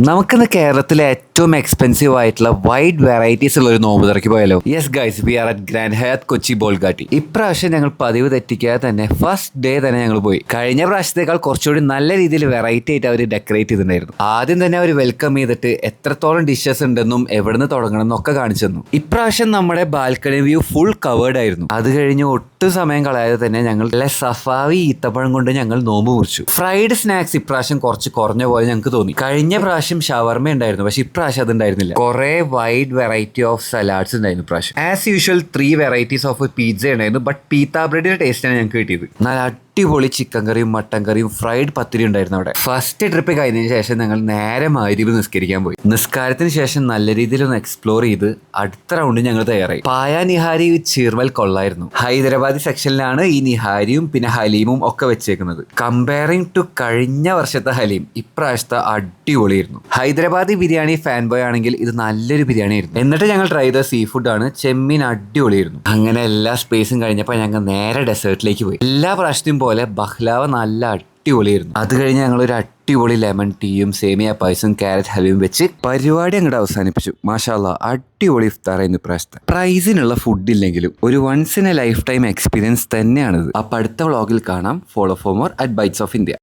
നമുക്കിന്ന് കേരളത്തിലെ ഏറ്റവും എക്സ്പെൻസീവ് ആയിട്ടുള്ള വൈഡ് വെറൈറ്റീസ് ഉള്ള ഒരു നോമ്പ് തുറക്കി പോയാലോ? Yes guys, we are at Grand Hyatt Kochi Bolgatty. ഇപ്രാവശ്യം ഞങ്ങൾ പതിവ് തെറ്റിക്കാതെ തന്നെ ഫസ്റ്റ് ഡേ തന്നെ ഞങ്ങൾ പോയി. കഴിഞ്ഞ പ്രാവശ്യത്തേക്കാൾ കുറച്ചുകൂടി നല്ല രീതിയിൽ വെറൈറ്റി ആയിട്ട് അവർ ഡെക്കറേറ്റ് ചെയ്തിട്ടുണ്ടായിരുന്നു. ആദ്യം തന്നെ അവർ വെൽക്കം ചെയ്തിട്ട് എത്രത്തോളം ഡിഷസ് ഉണ്ടെന്നും എവിടുന്ന് തുടങ്ങണം എന്നൊക്കെ കാണിച്ചു തന്നു. ഇപ്രാവശ്യം നമ്മുടെ ബാൽക്കണി വ്യൂ ഫുൾ കവേർഡ് ആയിരുന്നു. അത് കഴിഞ്ഞ് ഒട്ടും സമയം കളയാതെ തന്നെ ഞങ്ങൾ സഫാവി ഈത്തപ്പഴം കൊണ്ട് ഞങ്ങൾ നോമ്പ് മുറിച്ചു. ഫ്രൈഡ് സ്നാക്സ് ഇപ്രാവശ്യം കുറച്ച് കുറഞ്ഞ പോലെ ഞങ്ങൾക്ക് തോന്നി. കഴിഞ്ഞ പ്രാവശ്യം ഷവർമ ഉണ്ടായിരുന്നു, പക്ഷെ ഇപ്രാവശ്യം അതുണ്ടായിരുന്നില്ല. കുറെ വൈഡ് വെറൈറ്റി ഓഫ് സലാഡ്സ് ഉണ്ടായിരുന്നു ഇപ്രാവശ്യം. As usual 3 varieties of pizza ഉണ്ടായിരുന്നു, ബട്ട് പീത്ത ബ്രെഡിന്റെ ടേസ്റ്റാണ് ഞങ്ങൾക്ക് കിട്ടിയത്. നല്ല അടിപൊളി ചിക്കൻ കറിയും മട്ടൻ കറിയും ഫ്രൈഡ് പത്തിരി ഉണ്ടായിരുന്നു അവിടെ. ഫസ്റ്റ് ട്രിപ്പ് കഴിഞ്ഞതിന് ശേഷം ഞങ്ങൾ നേരെ മഗ്‌രിബ് നിസ്കരിക്കാൻ പോയി. നിസ്കാരത്തിന് ശേഷം നല്ല രീതിയിൽ ഒന്ന് എക്സ്പ്ലോർ ചെയ്ത് അടുത്ത റൗണ്ട് ഞങ്ങൾ തയ്യാറായി. പായ നിഹാരി ചീർമൽ കൊള്ളായിരുന്നു. ഹൈദരാബാദി സെക്ഷനിലാണ് ഈ നിഹാരിയും പിന്നെ ഹലീമും ഒക്കെ വെച്ചേക്കുന്നത്. കമ്പയറിംഗ് ടു കഴിഞ്ഞ വർഷത്തെ ഹലീം ഇപ്രാവശ്യത്തെ അടിപൊളിയായിരുന്നു. ഹൈദരാബാദി ബിരിയാണി ഫാൻ ബോയ് ആണെങ്കിൽ ഇത് നല്ലൊരു ബിരിയാണി ആയിരുന്നു. എന്നിട്ട് ഞങ്ങൾ ട്രൈ ചെയ്ത സീ ഫുഡാണ്. ചെമ്മീൻ അടിപൊളിയായിരുന്നു. അങ്ങനെ എല്ലാ സ്പേസും കഴിഞ്ഞപ്പോൾ ഞങ്ങൾ നേരെ ഡെസേർട്ടിലേക്ക് പോയി. എല്ലാ പ്രാവശ്യത്തെയും പോലെ ബഹ്ലാവ നല്ല അടിപൊളിയായിരുന്നു. അത് കഴിഞ്ഞ് ഞങ്ങൾ ഒരു അടിപൊളി ലെമൺ ടീയും സേമിയ പായസവും ക്യാരറ്റ് ഹലുവയും വെച്ച് പരിപാടി അങ്ങോട്ട് അവസാനിപ്പിച്ചു. മാഷാ അല്ലാഹ്, അടിപൊളി ഇഫ്താറായിരുന്നു ഇപ്രാവശ്യത്തെ. പ്രൈസിനുള്ള ഫുഡ് ഇല്ലെങ്കിലും ഒരു once in a lifetime experience തന്നെയാണിത്. അപ്പോൾ അടുത്ത വ്ളോഗിൽ കാണാം. Follow for more at Bites of India.